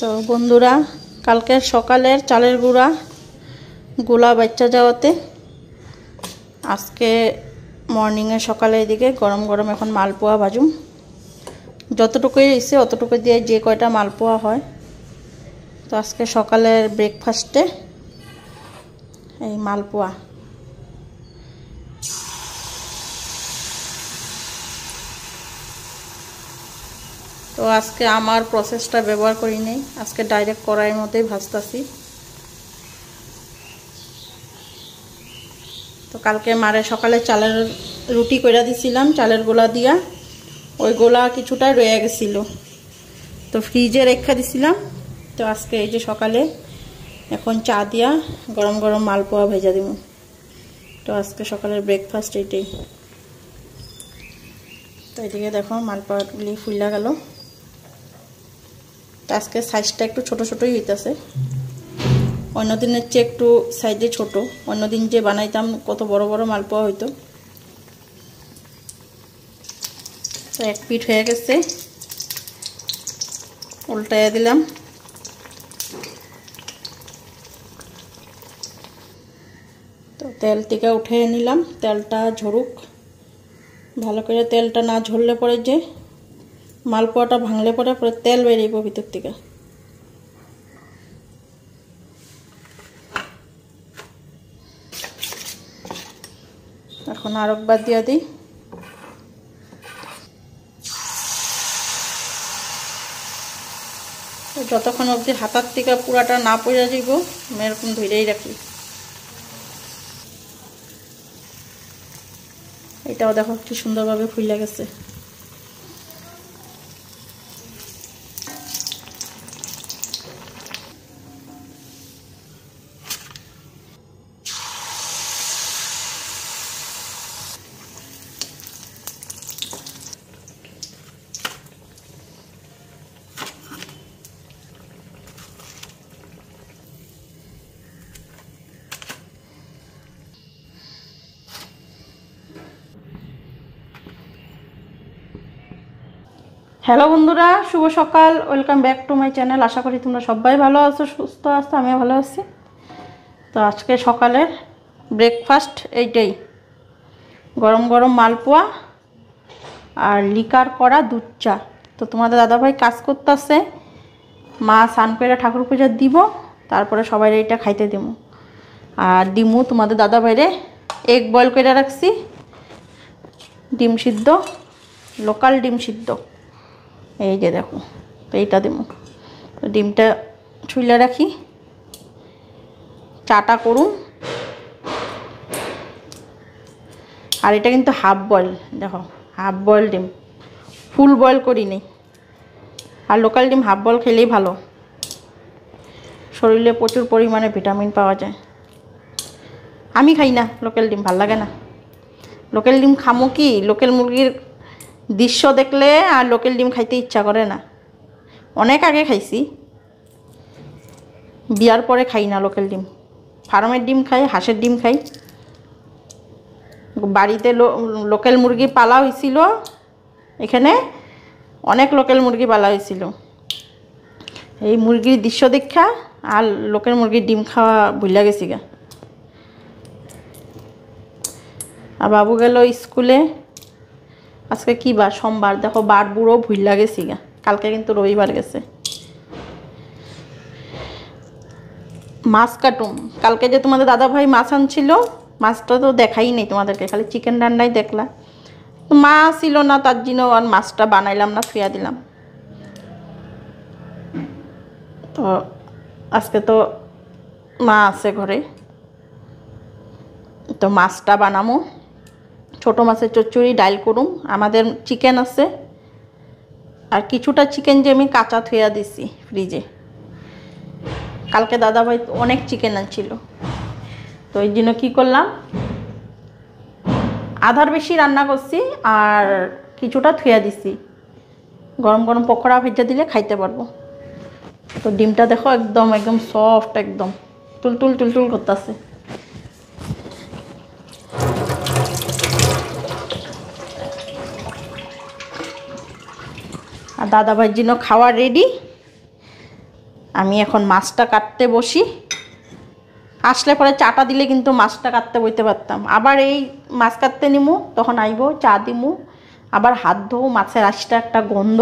তো বন্ধুরা, কালকের সকালের চালের গুঁড়া গোলা বাচ্চা যাওয়াতে আজকে মর্নিংয়ে সকালে এদিকে গরম গরম এখন মালপোয়া ভাজুম। যতটুকুই ইচ্ছে অতটুকু দিয়ে যে কয়টা মালপোয়া হয়। তো আজকে সকালের ব্রেকফাস্টে এই মালপোয়া। তো আজকে আমার প্রসেসটা ব্যবহার করি নেই, আজকে ডাইরেক্ট কড়াইয়ের মধ্যেই ভাজতাছি। তো কালকে মারে সকালে চালের রুটি কইরা দিছিলাম চালের গোলা দিয়া, ওই গোলা কিছুটা রয়ে গেছিল, তো ফ্রিজে রেখে দিছিলাম। তো আজকে এই যে সকালে এখন চা দিয়া গরম গরম মালপোয়া ভেজা দিব। তো আজকে সকালের ব্রেকফাস্ট এইটাই। তো এদিকে দেখো মালপোয়াগুলি ফুলা গেল। তো আজকে সাইজটা একটু ছোট ছোটই হইতেছে, অন্যদিনের চেয়ে একটু সাইজে ছোট। অন্যদিন যে বানাইতাম কত বড় বড় মালপোয়া হইতো। তো এক পিঠ হয়ে গেছে, উল্টাইয়া দিলাম। তো তেল থেকে উঠে নিলাম, তেলটা ঝরুক ভালো করে। তেলটা না ঝরলে পরে যে মালপোয়াটা ভাঙলে পরে তেল বেরিয়ে ভিতর থেকে। এখন আরেকবার দিয়ে দিই। যতক্ষণ অবধি হাতার থেকে পুরাটা না পড়ে যাইব আমি এরকম ধরেই রাখি। এটাও দেখো কি সুন্দরভাবে ফুলে গেছে। হ্যালো বন্ধুরা, শুভ সকাল, welcome back to my channel. আশা করি তোমরা সবাই ভালো আছো, সুস্থ আছো, আমিও ভালো আছি। তো আজকে সকালের ব্রেকফাস্ট এইটাই, গরম গরম মালপোয়া আর লিকার করা দুধ চা। তো তোমাদের দাদাভাই কাজ করতেছে, মা স্নান করে ঠাকুর পূজা দিব, তারপরে সবাই এইটা খাইতে দিব। আর ডিমও তোমাদের দাদাভাইরে এগ বয়েল করে রাখছি, ডিম সিদ্ধ, লোকাল ডিম সিদ্ধ। এই যে দেখো, তো এইটা দেবো। তো ডিমটা ছুইলে রাখি, চাটা করুন। আর এটা কিন্তু হাফ বয়েল, দেখো হাফ বয়েল ডিম, ফুল বয়েল করি নেই। আর লোকাল ডিম হাফ বয়েল খেলেই ভালো, শরীরে প্রচুর পরিমাণে ভিটামিন পাওয়া যায়। আমি খাই না লোকাল ডিম, ভাল লাগে না। লোকাল ডিম খামো কি, লোকাল মুরগির দৃশ্য দেখলে আর লোকাল ডিম খাইতে ইচ্ছা করে না। অনেক আগে খাইছি, বিয়ার পরে খাই না লোকাল ডিম। ফার্মের ডিম খাই, হাঁসের ডিম খাই। বাড়িতে লোকাল মুরগি পালা হয়েছিল, এখানে অনেক লোকাল মুরগি পালা হয়েছিল। এই মুরগির দৃশ্য দেখা আর লোকাল মুরগির ডিম খাওয়া ভুলে গেছি গা। আর বাবু গেল স্কুলে। আজকে কি বার? সোমবার। দেখো বার বুড়ো ভুল গেছি গা, কালকে কিন্তু রবিবার গেছে। মাছ কাটুম, কালকে যে তোমাদের দাদাভাই মাছ আনছিল, মাছটা তো দেখাই নেই তোমাদেরকে, খালি চিকেন রান্নাই দেখলা। মা ছিল না, তার জন্য আর মাছটা বানাইলাম না, থুয়া দিলাম। তো আজকে তো মা আছে ঘরে, তো মাছটা বানামো। ছোটো মাছের চচ্চড়ি, ডাইল করুম। আমাদের চিকেন আছে, আর কিছুটা চিকেন যে আমি কাঁচা থুয়া দিছি ফ্রিজে। কালকে দাদাভাই অনেক চিকেন আনছিল, তো এই জন্য কী করলাম, আধার বেশি রান্না করছি আর কিছুটা থুয়া দিছি। গরম গরম পকোড়া ভেজে দিলে খাইতে পারবো। তো ডিমটা দেখো একদম একদম সফট, একদম টুলটুল টুলটুল করতেছে। আর দাদাভাইয়ের জন্য খাওয়া রেডি। আমি এখন মাছটা কাটতে বসি। আসলে পরে চাটা দিলে কিন্তু মাছটা কাটতে বইতে পারতাম। আবার এই মাছ কাটতে নিমু, তখন আইব চা দিমু, আবার হাত ধোও, মাছের আঁশটা একটা গন্ধ।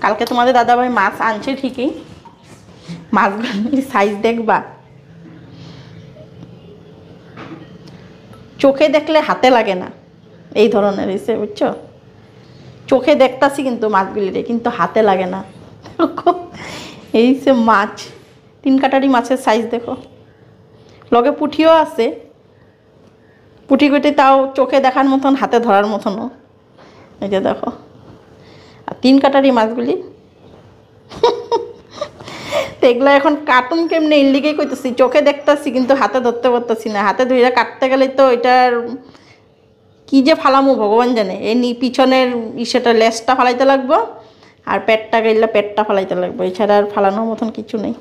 কালকে তোমাদের দাদাভাই মাছ আনছে ঠিকই, মাছগুলোর সাইজ দেখবা, চোখে দেখলে হাতে লাগে না, এই ধরনের হয়েছে বুঝছো। চোখে দেখতাছি কিন্তু মাছগুলিরে, কিন্তু হাতে লাগে না। এই সে মাছ, 3 কাটারি মাছের সাইজ দেখো, লগে পুঁঠিও আছে, পুঁটি কুটি তাও চোখে দেখার মতন, হাতে ধরার মতনও। এই যে দেখো, আর 3 কাটারি মাছগুলি। তো এগুলো এখন কার্টুন কেমনি এর লিগেই কইতেছি, চোখে দেখতেছি কিন্তু হাতে ধরতে পারতেছি না। হাতে ধরে কাটতে গেলে তো এটার কি যে ফালামু ভগবান জানে। এই পিছনের সেটা লেজটা ফালাইতে লাগবো, আর পেটটা গেলে পেটটা ফালাইতে লাগবো, এছাড়া আর ফালানোর মতন কিছু নেই।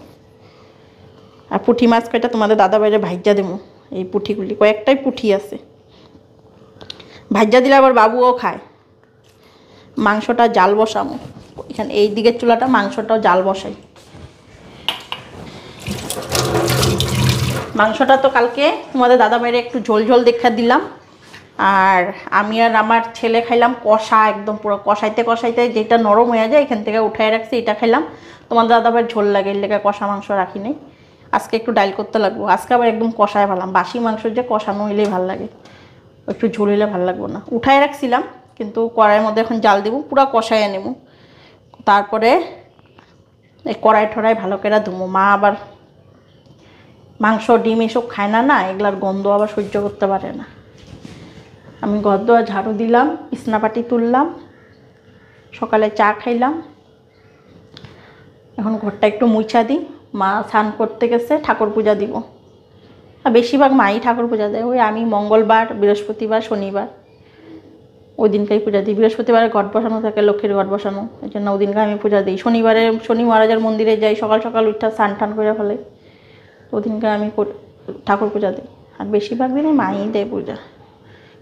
আর পুঁটি মাছ কয়টা তোমাদের দাদা বাইরে ভাইজা দেবো। এই পুঁঠিগুলি কয়েকটাই পুঁঠি আছে, ভাইজা দিলে আবার বাবুও খায়। মাংসটা জাল বসামো এখানে, এই দিকের চুলাটা, মাংসটাও জাল বসাই। মাংসটা তো কালকে তোমাদের দাদা বাইরে একটু ঝোল ঝোল দেখা দিলাম, আর আমি আর আমার ছেলে খাইলাম কষা, একদম পুরো কষাইতে কষাইতে যেটা নরম হয়ে যায় এখান থেকে উঠাই রাখছি, এটা খাইলাম। তোমাদের দাদাভাইয়ের ঝোল লাগে, এর লেগে কষা মাংস রাখি নাই। আজকে একটু ডাইল করতে লাগবো, আজকে আবার একদম কষায় ভালাম। বাসি মাংস যে কষানো হইলেই ভাল লাগে, একটু ঝোল হইলে ভাল লাগবো না। উঠাই রাখছিলাম, কিন্তু কড়াইয়ের মধ্যে এখন জাল দেবো, পুরো কষাইয়ে নেবো। তারপরে এই কড়াই ঠড়াই ভালো করে ধুমো। মা আবার মাংস ডিম এসব খায় না, না এগুলার গন্ধ আবার সহ্য করতে পারে না। আমি ঘর দোয়া ঝাড়ু দিলাম, বিছনাপাটি তুললাম, সকালে চা খাইলাম। এখন ঘরটা একটু মুছা দিই। মা স্নান করতে গেছে, ঠাকুর পূজা দিব। আর বেশিরভাগ মাই ঠাকুর পূজা দেয়। ওই আমি মঙ্গলবার, বৃহস্পতিবার, শনিবার ওই দিনকেই পূজা দিই। বৃহস্পতিবারে ঘট বসানো থাকে, লক্ষ্মীর ঘট বসানো, এই জন্য ওই দিনকে আমি পূজা দিই। শনিবারে শনি মহারাজের মন্দিরে যাই, সকাল সকাল উঠা স্নান টান করে ফেলে, ওই দিনকে আমি ঠাকুর পূজা দিই। আর বেশিরভাগ দিনে মাই দেয় পূজা,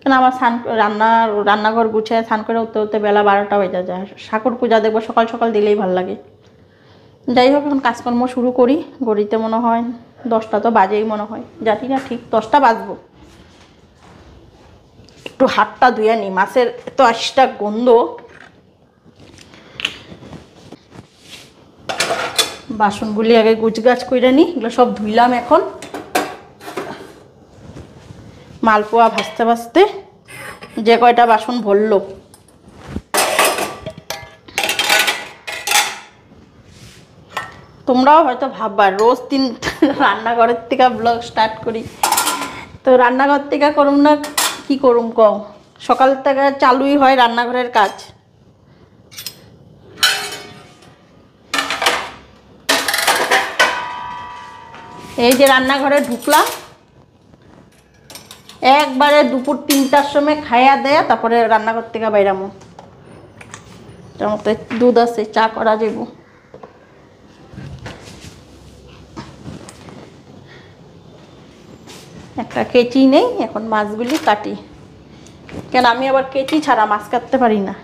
কেন আমার রান্নাঘর গুছিয়ে স্নান করে উঠতে উঠতে বেলা 12টা বেজে যায়। ঠাকুর পূজা দেখবো সকাল সকাল দিলেই ভাল লাগে। যাই হোক, এখন কাজকর্ম শুরু করি। ঘড়িতে মনে হয় 10টা তো বাজেই মনে হয়, জানি না ঠিক 10টা বাজবো। একটু হাতটা ধুয়ে নিই, মাছের এত আশটা গন্ধ। বাসনগুলি আগে গুছগাছ করে নিই, এগুলো সব ধুইলাম। এখন মালপোয়া ভাজতে ভাজতে যে কয়টা বাসন ভরলো। তোমরাও হয়তো ভাববা রোজ দিন রান্নাঘরের থেকে ব্লগ স্টার্ট করি, তো রান্নাঘর থেকে করুম না কি করুম কও? সকাল থেকে চালুই হয় রান্নাঘরের কাজ। এই যে রান্নাঘরে ঢুকলাম, একবারে দুপুর 3টার সময় খাইয়া দেয়া তারপরে রান্নাঘর থেকে বাইরামো। তার মধ্যে দুধ আছে, চা করা যাব। একটা কেচি নেই, এখন মাছগুলি কাটি। কেন আমি আবার কেচি ছাড়া মাছ কাটতে পারি না।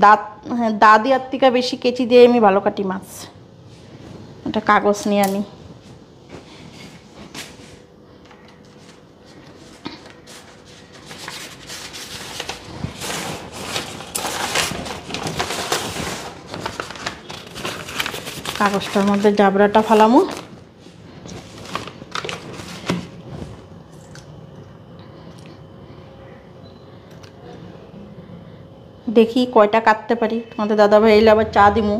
দাঁত আর থেকে বেশি কেচি দিয়ে আমি ভালো কাটি মাছ। একটা কাগজ নিয়ে আনি। কাগজটার মধ্যে জাবরাটা ফালামো। দেখি কয়টা কাটতে পারি। তোমাদের দাদাভাই এলে আবার চা দিমু,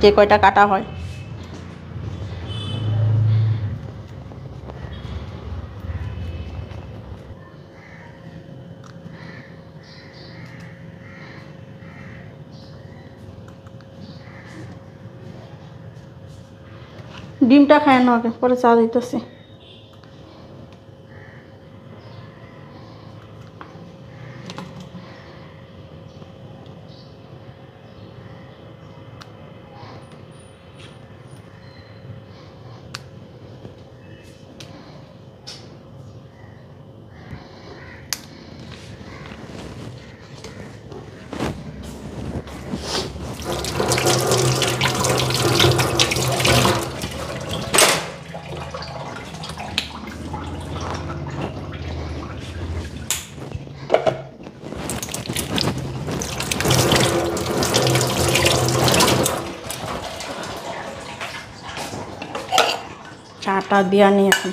যে কয়টা কাটা হয়। ডিমটা খায় না, আগে পরে চা দিতেছি। আটা দিয়া নি এখন।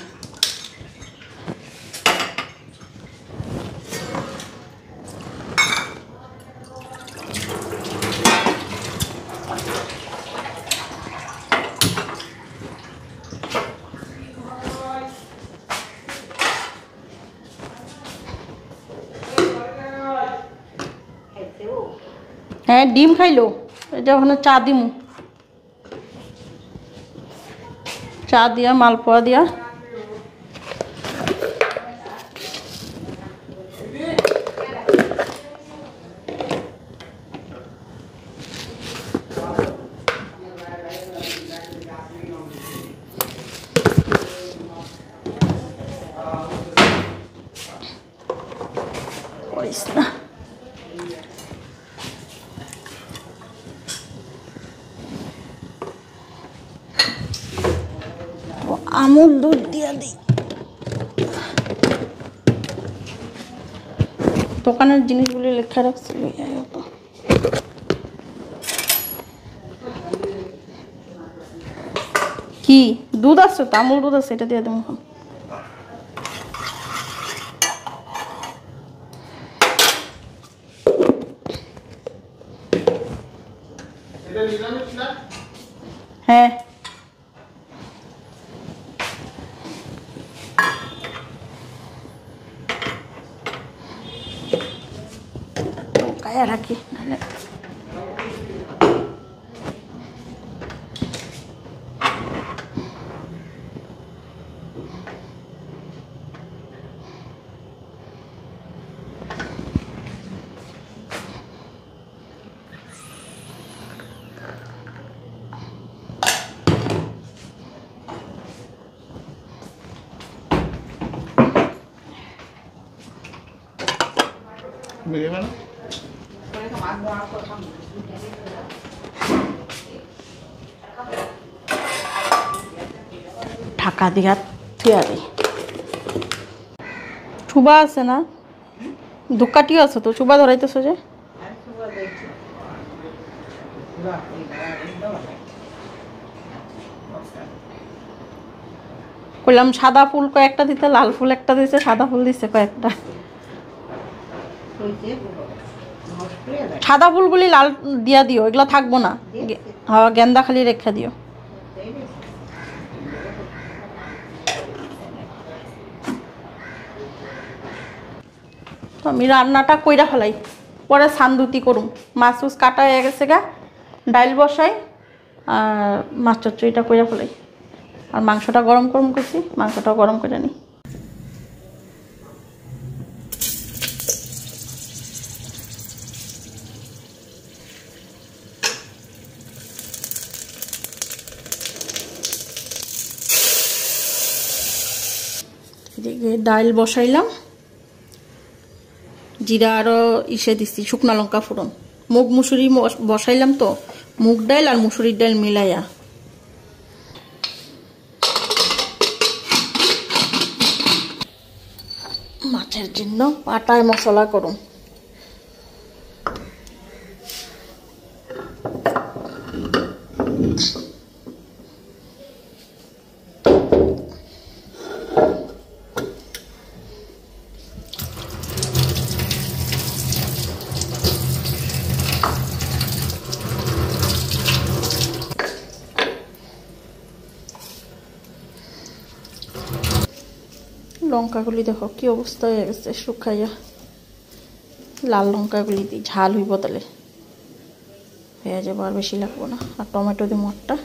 হ্যাঁ ডিম খাইলো, এটা ওখানে চা দিমু, চা দিয়া মালপোয়া দিয়া। না আমুল দুধ দিয়া দিই। দোকানের জিনিসগুলি লেখা রাখছিল। কি দুধ আছে তো, আমুল দুধ আছে, এটা দিয়ে দেবো এখন। হ্যাঁ গায়ে রাখি নাহলে ঢাকা দিয়া থুয়া দিই। চুবা আছে না, ধুকাটিও আছে তো, চুবা ধরাইতেছো যে। কইলাম সাদা ফুল কয়েকটা দিতে, লাল ফুল একটা দিছে, সাদা ফুল দিছে কয়েকটা। সাদা ফুলগুলি লাল দিয়া দিও, এগুলো থাকবো না। হ্যাঁ গেন্দা খালি রেখা দিও। আমি রান্নাটা কইরা ফেলাই, পরে সান্দুতি করুম। মাছ উস কাটা হয়ে গেছে গা, ডাইল বসাই আর মাছ চচ্চড়িটা কইরা ফেলাই। আর মাংসটা গরম গরম করছি, মাংসটাও গরম করে নিই। এদিকে ডাইল বসাইলাম, জিরা আরও ইসে দিচ্ছি, শুকনো লঙ্কা ফোড়ন। মুগ মুসুরি বসাইলাম তো, মুগ ডাইল আর মুসুরির ডাইল মিলাইয়া। মাছের জন্য পাটায় মশলা করুন। লঙ্কাগুলি দেখো কি অবস্থা হয়ে গেছে শুকাইয়া। লাল লঙ্কাগুলি দিই, ঝাল হইব তাহলে হয়ে যাবো, আর বেশি লাগবো না। আর টমেটো দিই মোটটা।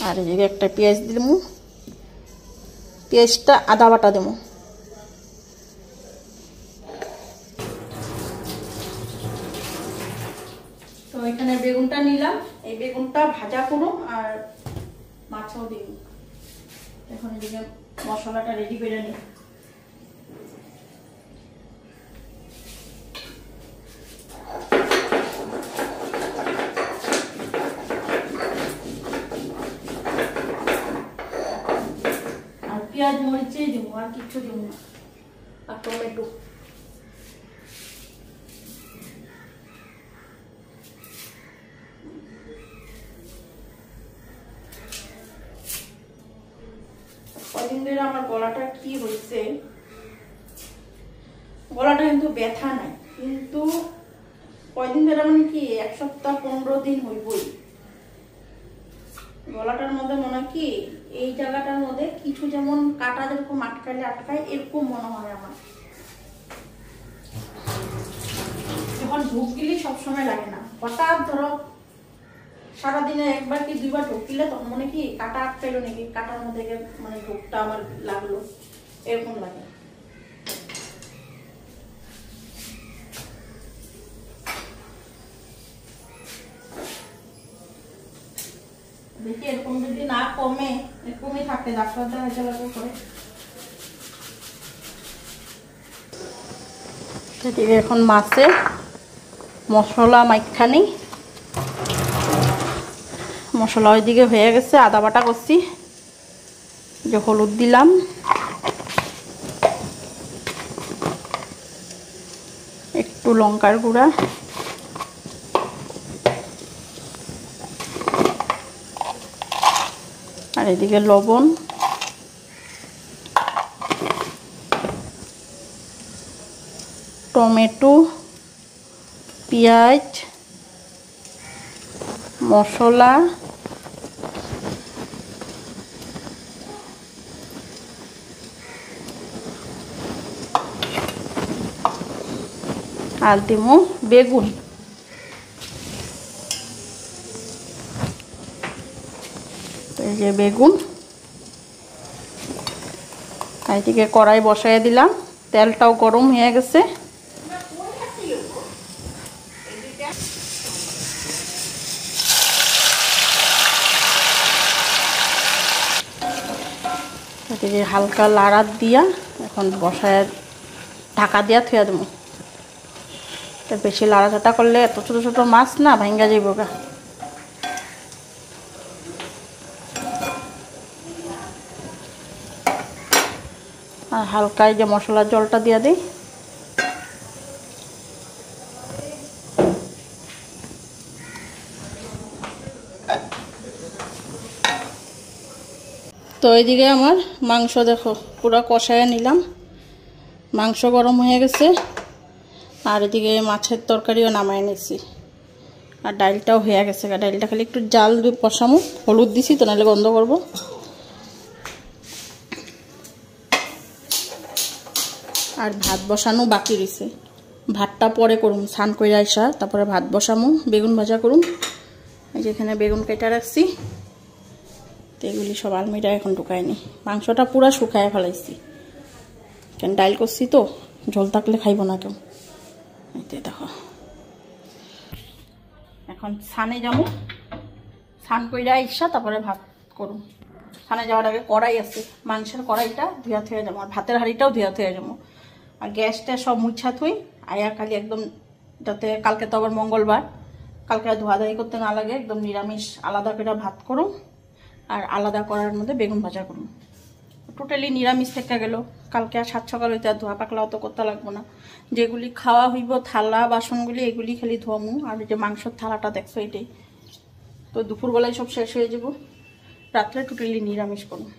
আর এদিকে একটা পেঁয়াজ দিলাম, পেঁয়াজটা আদা বাটা দেবো। তো এখানে বেগুনটা নিলাম, এই বেগুনটা ভাজা করুন আর মাছও দিন। এখন এদিকে মশলাটা রেডি করে নিই। আর পেঁয়াজ মরিচে দিব, আর কিছু দিব না। আর টমেটো কয়দিন ধরে আমার গলাটা কি হয়েছে, গলাটা কিন্তু ব্যথা নাই, কিন্তু কয়দিন ধরে মানে কি 1 সপ্তাহ 15 দিন হইবই গলাটার মধ্যে মনে হয় কি এই জায়গাটার মধ্যে কিছু যেমন কাটা যেরকম আটকাইলে আটকায় এরকম মনে হয় আমার। যখন ঢুক গেলে সবসময় লাগে না, হঠাৎ ধরো সারাদিনে একবার কি 2বার ঢুকিলে তখন মনে কি কাটা আটকাইলো নাকি, কাটার মধ্যে মানে ঢুকটা আমার লাগলো এরকম লাগে। দেখি এরকম যদি না কমে, এরকমই থাকে, ডাক্তার দেখাতে লাগবে করে। এদিকে এখন মাছে মশলা মাইখানি, মশলা ওইদিকে হয়ে গেছে, আদা বাটা করছি, যে হলুদ দিলাম, একটু লঙ্কার গুঁড়া, আর এদিকে লবণ, টমেটো, পেঁয়াজ, মশলা, আর দিমু বেগুন। এই যে বেগুন, এইদিকে কড়াই বসায় দিলাম, তেলটাও গরম হয়ে গেছে। এদিকে হালকা লাড়া দিয়া এখন বসায় ঢাকা দিয়া থুয়া দেবো। বেশি লাড়াচাড়া করলে এত ছোট ছোট মাছ না ভাঙ্গা যাইব গা। আর হালকা এই যে মশলার জলটা দিয়া দিই। তো এইদিকে আমার মাংস দেখো পুরো কষায় নিলাম, মাংস গরম হয়ে গেছে। আর এদিকে মাছের তরকারিও নামায় নিছি, আর ডালটাও হয়ে গেছে। ডালটা খালি একটু জাল দিয়ে বসামো, হলুদ দিছি তো নাহলে গন্ধ করবো। আর ভাত বসানো বাকি রয়েছে, ভাতটা পরে করুম, স্নান করে আইসা তারপরে ভাত বসামো, বেগুন ভাজা করুম। এই যে এখানে বেগুন কেটে রাখছি, তো এগুলি সব আলমিরা এখন ঢুকায়নি। মাংসটা পুরা শুকায় ফেলাইছি, কেন ডাল করছি তো, ঝোল থাকলে খাইব না কেউ। দেখো এখন স্নানে যাবো, স্নান করে আইসা তারপরে ভাত করুম। স্নানে যাওয়ার আগে কড়াই আছে, মাংসের কড়াইটা ধুয়া থুয়ে যাবো, আর ভাতের হাঁড়িটাও ধুয়া থুয়ে যাবো। আর গ্যাসটা সব মুছা থুই আয়া খালি একদম, যাতে কালকে তো আবার মঙ্গলবার, কালকে ধোয়াধাই করতে না লাগে, একদম নিরামিষ আলাদা করে ভাত করুম, আর আলাদা করার মধ্যে বেগুন ভাজা করুম। টোটালি নিরামিষ থেকে গেল। কালকে আর 7 সকাল হইতে আর ধোয়া পাকলা অত করতে লাগবো না। যেগুলি খাওয়া হইব থালা বাসনগুলি এগুলি খালি ধোয়ামু। আর যে মাংসের থালাটা দেখছো এটাই তো দুপুরবেলায় সব শেষ হয়ে যাব, রাত্রে টোটালি নিরামিষ করুন।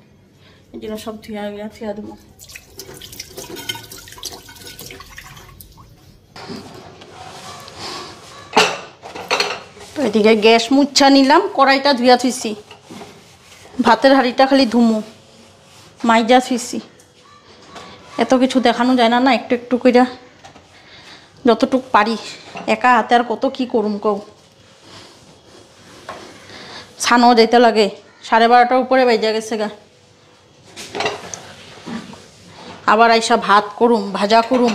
এই জন্য সব থুয়া দেবো। তো এদিকে গ্যাস মুচ্ছা নিলাম, কড়াইটা ধুয়া থুইছি, ভাতের হাঁড়িটা খালি ধুমু মাইজা থুইছি। এত কিছু দেখানো যায় না, না একটু একটু করে যতটুক পারি, একা হাতে আর কত কি করুম কও। ছানও যেতে লাগে, 12:30টার উপরে বেজে গেছে গা। আবার আইসা ভাত করুম, ভাজা করুম,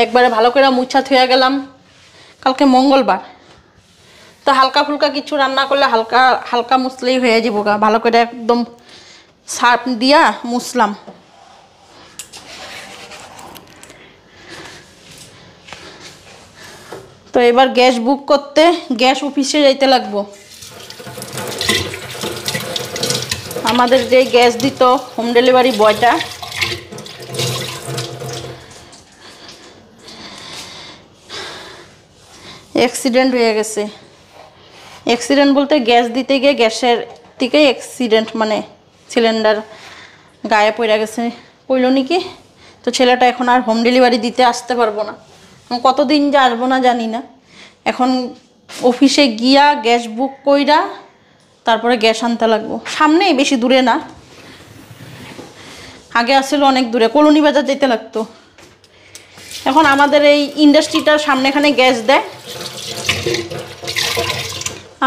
একবারে ভালো করে মুছা থুয়া গেলাম। কালকে মঙ্গলবার তো হালকা ফুলকা কিছু রান্না করলে হালকা হালকা মুছলেই হয়ে যাব গা। ভালো করে একদম সার্ফ দিয়া মুছলাম। তো এবার গ্যাস বুক করতে গ্যাস অফিসে যাইতে লাগবো। আমাদের যে গ্যাস দিত হোম ডেলিভারি বয়টা, অ্যাক্সিডেন্ট হয়ে গেছে। অ্যাক্সিডেন্ট বলতে গ্যাস দিতে গিয়ে গ্যাসের থেকে অ্যাক্সিডেন্ট, মানে সিলিন্ডার গায়ে পড়ে গেছে, পড়লো নাকি। তো ছেলেটা এখন আর হোম ডেলিভারি দিতে আসতে পারবো না, কতদিন যে আসবো না জানি না। এখন অফিসে গিয়া গ্যাস বুক কইরা তারপরে গ্যাস আনতে লাগবো, সামনেই, বেশি দূরে না। আগে আসছিল অনেক দূরে, কলোনি বাজার যেতে লাগতো। এখন আমাদের এই ইন্ডাস্ট্রিটার সামনেখানে গ্যাস দেয়,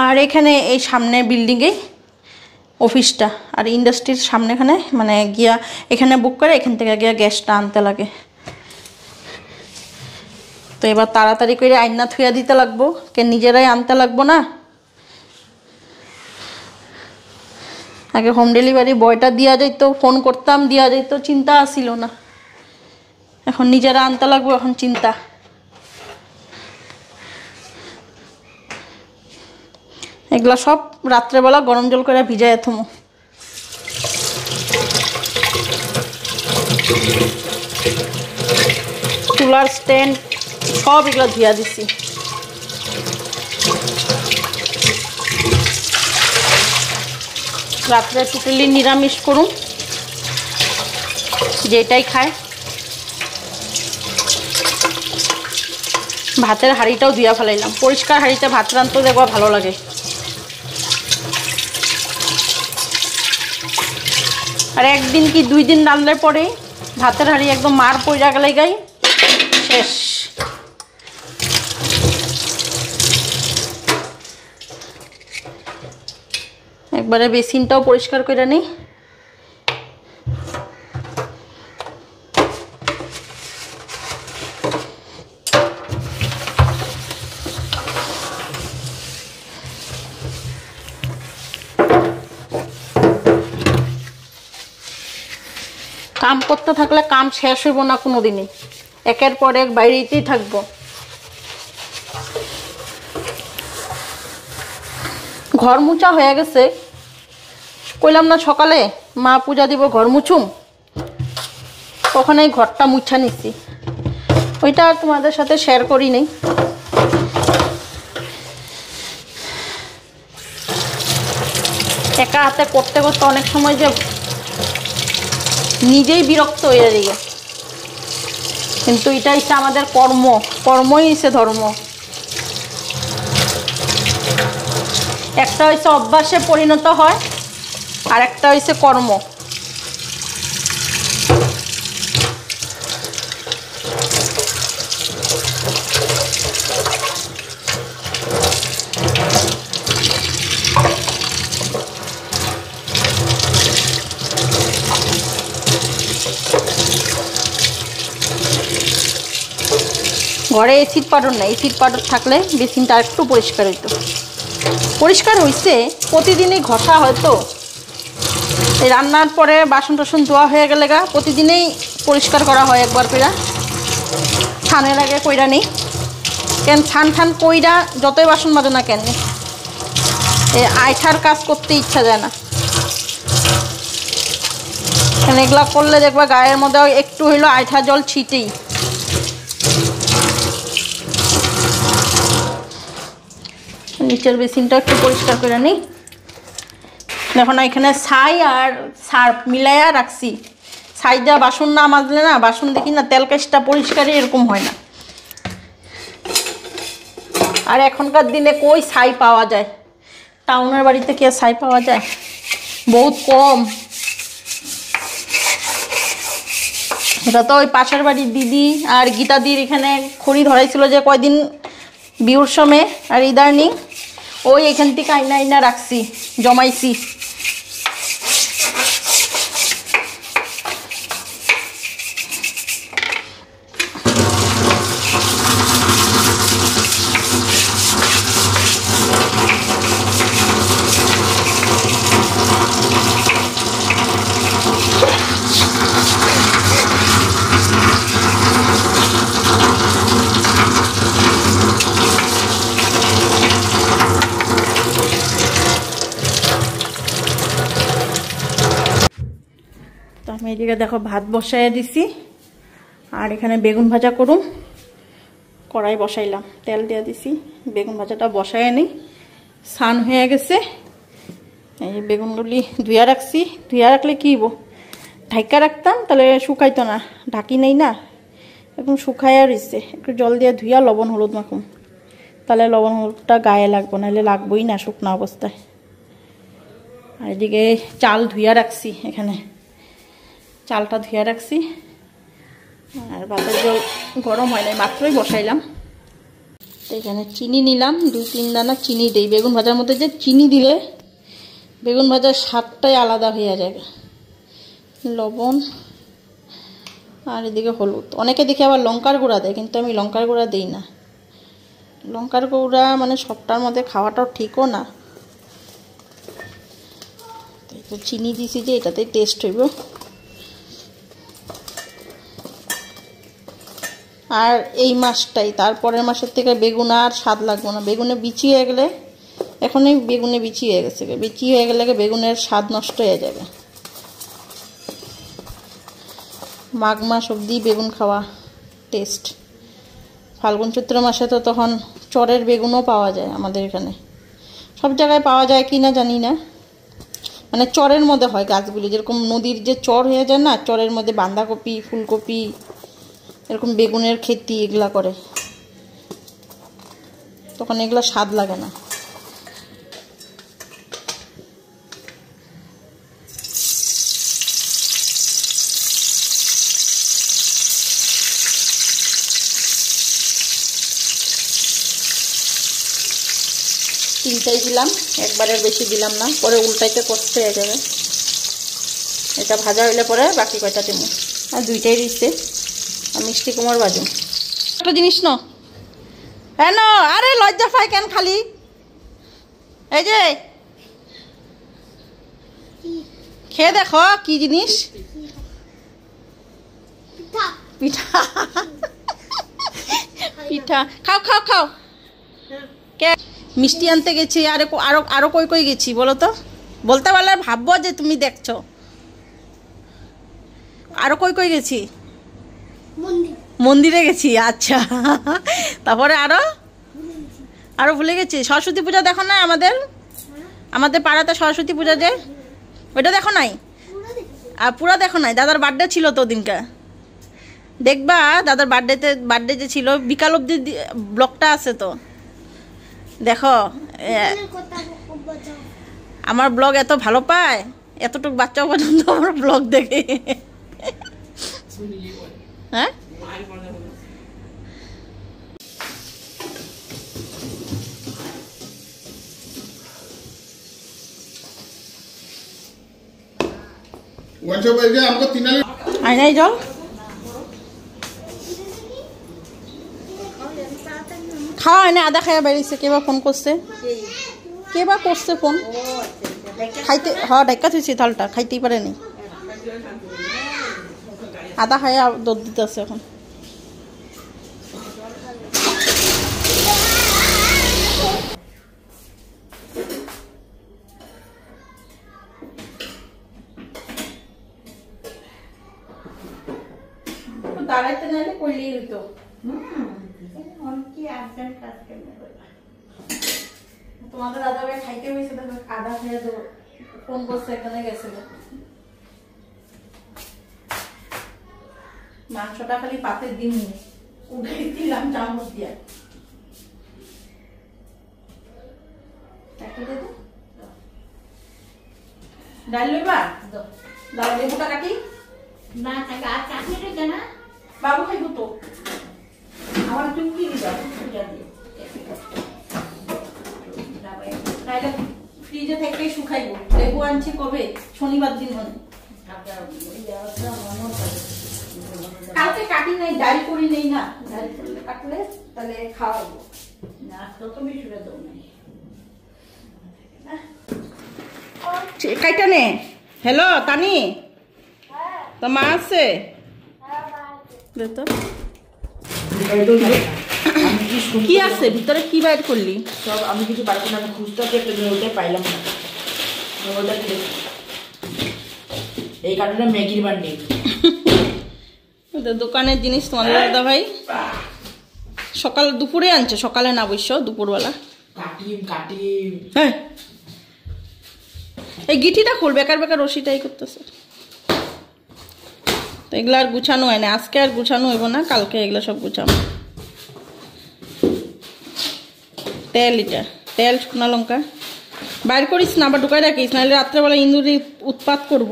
আর এখানে এই সামনের বিল্ডিংয়েই অফিসটা, আর ইন্ডাস্ট্রির সামনেখানে মানে গিয়া এখানে বুক করে এখান থেকে গিয়া গ্যাসটা আনতে লাগে। তো এবার তাড়াতাড়ি করে আইনা থুয়া দিতে লাগবো, কে নিজেরাই আনতে লাগবো না। আগে হোম ডেলিভারি বয়টা দিয়া যাইতো, ফোন করতাম দিয়া যাইতো, চিন্তা আসিল না। এখন নিজেরা আনতে লাগবো, এখন চিন্তা। এগুলা সব রাত্রেবেলা গরম জল করে ভিজাই থমো। চুলার স্ট্যান্ড সব এগুলো ধুয়া দিছি। রাত্রে টোটালি নিরামিষ করুন, যেটাই খায়। ভাতের হাঁড়িটাও ধুয়া ফেলাইলাম, পরিষ্কার হাঁড়িতে ভাত রাঁধতে দেখবা ভালো লাগে। আর একদিন কি 2 দিন রাঁধলে পরে ভাতের হাঁড়ি একদম মার পইরা গেলে গাই শেষ। একবারে বেসিনটাও পরিষ্কার করে নেই। কাম করতে থাকলে কাম শেষ হইব না কোনোদিনই, একের পর এক বাইরেতেই থাকবো। ঘর মুছা হয়ে গেছে, কইলাম না সকালে মা পূজা দিব ঘর মুছুম, ওখানে ঘরটা মুছা নিছি। ওইটা আর তোমাদের সাথে শেয়ার করি নেই। একা হাতে করতে করতে অনেক সময় যে নিজেই বিরক্ত হয়ে যাই, কিন্তু এটা হচ্ছে আমাদের কর্ম, কর্মই হচ্ছে ধর্ম। একটা হচ্ছে অভ্যাসে পরিণত হয়, আর একটা হচ্ছে কর্ম। ঘরে এসিড পাউডার নাই, এসিড পাউডার থাকলে বেসিনটা একটু পরিষ্কার হইতো। পরিষ্কার হয়েছে, প্রতিদিনই ঘষা হয়তো। এই রান্নার পরে বাসন টাসন ধোয়া হয়ে গেলে গা প্রতিদিনই পরিষ্কার করা হয় একবার কইরা। ছানের আগে কইরা নেই, কেন ছান কইরা যতই বাসন মাজো না কেন এই আয়ঠার কাজ করতে ইচ্ছা যায় না। কেন এগুলা করলে দেখবা গায়ের মধ্যে একটু হইলো আয়ঠা জল ছিটেই। নিচের বেসিনটা একটু পরিষ্কার করে নিই। দেখো না, এখানে ছাই আর সার্ফ মিলাইয়া রাখছি। ছাই দেওয়া বাসন না মাজলে না, বাসন দেখি না তেল কাজটা পরিষ্কারই এরকম হয় না। আর এখনকার দিনে কই ছাই পাওয়া যায়, টাউনের বাড়িতে কি আর ছাই পাওয়া যায়, বহুত কম। এটা তো ওই পাশের বাড়ির দিদি আর গীতাদির এখানে খড়ি ধরাইছিল যে কয়দিন বিহুর সময়, আর ইদানিং ওই এখান থেকে আইনা আইনা রাখছি, জমাইছি। আমি এদিকে দেখো ভাত বসাইয়া দিছি, আর এখানে বেগুন ভাজা করুম। কড়াই বসাইলাম, তেল দিয়ে দিছি, বেগুন ভাজাটা বসাইয়া নিই। সান হয়ে গেছে, এই যে বেগুনগুলি ধুয়া রাখছি, ধুয়া রাখলে কি হবো, ঢাকা রাখতাম তাহলে শুকাইতো না, ঢাকি নেই না, এখন শুকাইয়া রয়েছে। একটু জল দিয়ে ধুয়া লবণ হলুদ মাখুম, তাহলে লবণ হলুদটা গায়ে লাগবো, নাহলে লাগবোই না শুকনো অবস্থায়। আর এদিকে চাল ধুয়া রাখছি, এখানে চালটা ধুয়া রাখছি। আর ভাতের জল গরম হয় নাই, মাত্রই বসাইলাম। তো এখানে চিনি নিলাম, 2-3 দানা চিনি দেই। বেগুন ভাজার মধ্যে যে চিনি দিলে বেগুন ভাজার স্বাদটাই আলাদা হয়ে যাবে। লবণ আর এদিকে হলুদ। অনেকে দেখে আবার লঙ্কার গুঁড়া দেয়, কিন্তু আমি লঙ্কার গুঁড়া দিই না। লঙ্কার গুঁড়া মানে সবটার মধ্যে খাওয়াটাও ঠিকও না। তো চিনি দিছি যে এটাতেই টেস্ট হইব। আর এই মাসটাই, তারপরের মাসের থেকে বেগুন আর স্বাদ লাগবে না। বেগুনে বিচি হয়ে গেলে, এখনই বেগুনে বিচি হয়ে গেছে, বিচি হয়ে গেলে বেগুনের স্বাদ নষ্ট হয়ে যাবে। মাঘ মাস অবধি বেগুন খাওয়া টেস্ট। ফাল্গুন চৈত্র মাসে তো তখন চরের বেগুনও পাওয়া যায় আমাদের এখানে। সব জায়গায় পাওয়া যায় কি না জানি না, মানে চরের মধ্যে হয় গাছগুলি, যেরকম নদীর যে চর হয়ে যায় না, চরের মধ্যে বাঁধাকপি, ফুলকপি, এরকম বেগুনের খেতি এগুলা করে, তখন এগুলা স্বাদ লাগে না। তিনটাই দিলাম, একবারের বেশি দিলাম না, পরে উল্টাইতে কষ্ট হয়ে যাবে। এটা ভাজা হইলে পরে বাকি কয়টা দেবো। আর দুইটাই দিচ্ছে, আর মিষ্টি কুমড় ভাজুন। একটা জিনিস ন হ্যাঁ ন, আরে লজ্জা পাই কেন খালি। এই যে খেয়ে দেখো কি জিনিস, পিঠা। পিঠা খাও খাও খাও। কে মিষ্টি আনতে গেছি, আরে আরো আরো কই কই গেছি বলো তো, বলতে পারলে ভাববো যে তুমি দেখছো। আরো কই কই গেছি? মন্দিরে গেছি। আচ্ছা, তারপরে আরো আরো ভুলে গেছি। সরস্বতী পূজা দেখো না আমাদের, আমাদের পাড়াতে সরস্বতী পূজা যে, ওইটা দেখো নাই? আর পুরো দেখো নাই? দাদার বার্থডে ছিল তো দিনকা, দেখবা দাদার বার্থডে যে ছিল, বিকাল অব্দি ব্লগটা আছে তো, দেখো। আমার ব্লগ এত ভালো পায়, এতটুকু বাচ্চা পর্যন্ত আমার ব্লগ দেখে। হ্যাঁ, আইনাই জল খাওয়া হয় না, আদা খাইয়া বেরিয়েছে। কেবা ফোন করছে, কেবা করছে ফোন, খাইতে হ্যাঁ ডাক্কা থুইছি, থালটা খাইতেই পারেনি। আদা খাইয়া দুধ দিতেছে এখন। দাঁড়াইতে নাইলে কইলেই হইতো। তোমাদের দাদা ভাই খাইতে হয়েছে, আদা খাইয়া দেবো ফোন করছে, এখানে গেছিল। মাংসটা খালি পাতের দিন উঠাই দিলাম চামচ দিয়ে। ডাল লইবা? দাও, লেবুটা কাটি না, চাটনিটা না বাবু খাইব তো। আমার চুমকি দিবা দিয়ে, ফ্রিজে থেকে শুকাইব। লেবু আনছি কবে? শনিবার দিন মনে। কালকে কাটি নাই, ডাল করি নেই না, ডাল করলে কাটলে তাহলে খাওয়াবো না, তত বেশি দেবো নাই। কাইটা নে। হ্যালো তানি, তো মা আছে? কি আছে ভিতরে? কি বাইর করলি? সব আমি কিছু পারবো না, আমি খুঁজতে ওটাই পাইলাম না। এই কারণে ম্যাগির বান্ডি, দোকানের জিনিস তোমাদের দাদা ভাই সকাল দুপুরে আনছে, সকালে না অবশ্য দুপুরবেলা। কাটিম হ্যাঁ এই গিঠিটা খুল, বেকার বেকার রশিটাই করতেছে। তো এগুলো আর গুছানো হয় না, আজকে আর গুছানো হইব না, কালকে এগুলো সব গুছানো। তেল, এটা তেল, শুকনো লঙ্কা বাইর করিস না, আবার ঢুকাই রাখিস, নাহলে রাত্রেবেলা ইঁদুরে উৎপাত করব।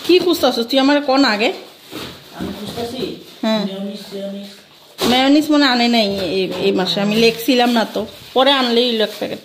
কি খুঁজতেছিস তুই আমার কোন আগে? আমি খুঁজতেছি হ্যাঁ মেয়োনিজ মেয়োনিজ মনে আনে নাই এই মাসে, আমি লেখছিলাম না তো, পরে আনলেই এক প্যাকেট।